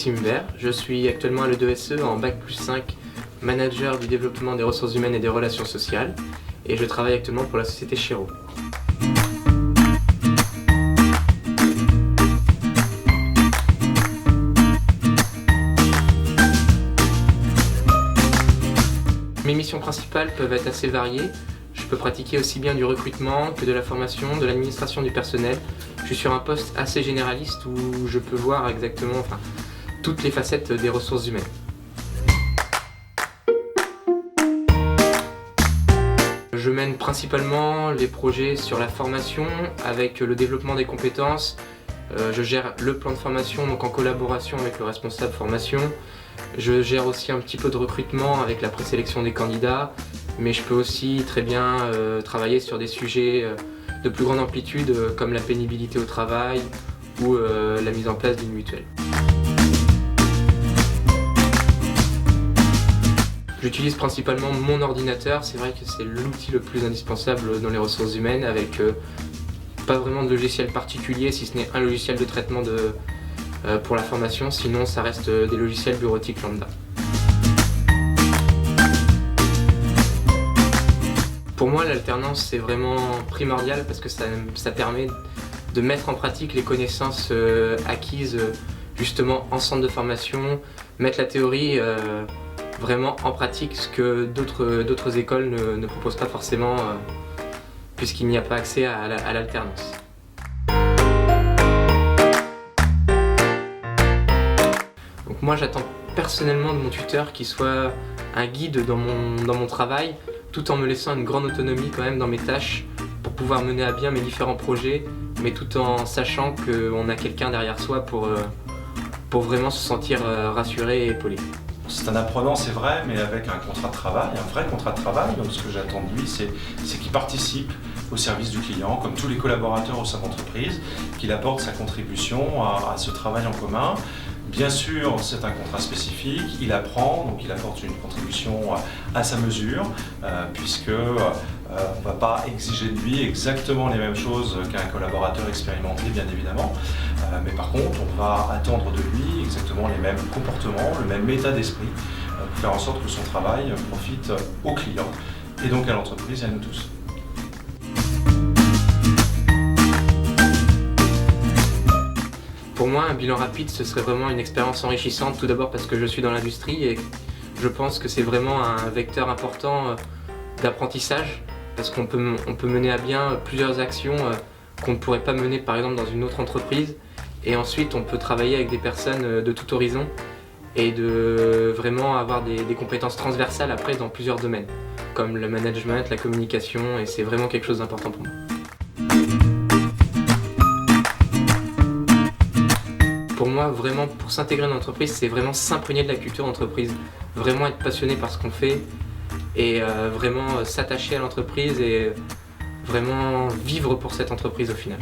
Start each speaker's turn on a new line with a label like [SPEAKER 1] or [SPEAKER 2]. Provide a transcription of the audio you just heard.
[SPEAKER 1] Maxime Vert, je suis actuellement à l'E2SE en Bac+5, manager du développement des ressources humaines et des relations sociales, et je travaille actuellement pour la société Chero. Mes missions principales peuvent être assez variées. Je peux pratiquer aussi bien du recrutement que de la formation, de l'administration du personnel. Je suis sur un poste assez généraliste où je peux voir exactement toutes les facettes des ressources humaines. Je mène principalement les projets sur la formation avec le développement des compétences. Je gère le plan de formation donc en collaboration avec le responsable formation. Je gère aussi un petit peu de recrutement avec la présélection des candidats, mais je peux aussi très bien travailler sur des sujets de plus grande amplitude comme la pénibilité au travail ou la mise en place d'une mutuelle. J'utilise principalement mon ordinateur, c'est vrai que c'est l'outil le plus indispensable dans les ressources humaines avec pas vraiment de logiciel particulier si ce n'est un logiciel de traitement pour la formation, sinon ça reste des logiciels bureautiques lambda. Pour moi, l'alternance c'est vraiment primordial parce que ça permet de mettre en pratique les connaissances acquises justement en centre de formation, mettre la théorie vraiment en pratique, ce que d'autres écoles ne proposent pas forcément puisqu'il n'y a pas accès à l'alternance. Donc moi j'attends personnellement de mon tuteur qu'il soit un guide dans mon travail, tout en me laissant une grande autonomie quand même dans mes tâches pour pouvoir mener à bien mes différents projets, mais tout en sachant qu'on a quelqu'un derrière soi pour vraiment se sentir rassuré et épaulé.
[SPEAKER 2] C'est un apprenant, c'est vrai, mais avec un contrat de travail, un vrai contrat de travail. Donc ce que j'attends de lui, c'est qu'il participe au service du client, comme tous les collaborateurs au sein de l'entreprise, qu'il apporte sa contribution à ce travail en commun. Bien sûr, c'est un contrat spécifique, il apprend, donc il apporte une contribution à sa mesure, puisque on ne va pas exiger de lui exactement les mêmes choses qu'un collaborateur expérimenté, bien évidemment. Mais par contre, on va attendre de lui exactement les mêmes comportements, le même état d'esprit, pour faire en sorte que son travail profite aux clients et donc à l'entreprise et à nous tous.
[SPEAKER 1] Pour moi, un bilan rapide, ce serait vraiment une expérience enrichissante, tout d'abord parce que je suis dans l'industrie et je pense que c'est vraiment un vecteur important d'apprentissage parce qu'on peut mener à bien plusieurs actions qu'on ne pourrait pas mener par exemple dans une autre entreprise, et ensuite on peut travailler avec des personnes de tout horizon et de vraiment avoir des compétences transversales après dans plusieurs domaines comme le management, la communication, et c'est vraiment quelque chose d'important pour moi. Pour moi, vraiment, pour s'intégrer dans l'entreprise, c'est vraiment s'imprégner de la culture d'entreprise, vraiment être passionné par ce qu'on fait et vraiment s'attacher à l'entreprise et vraiment vivre pour cette entreprise au final.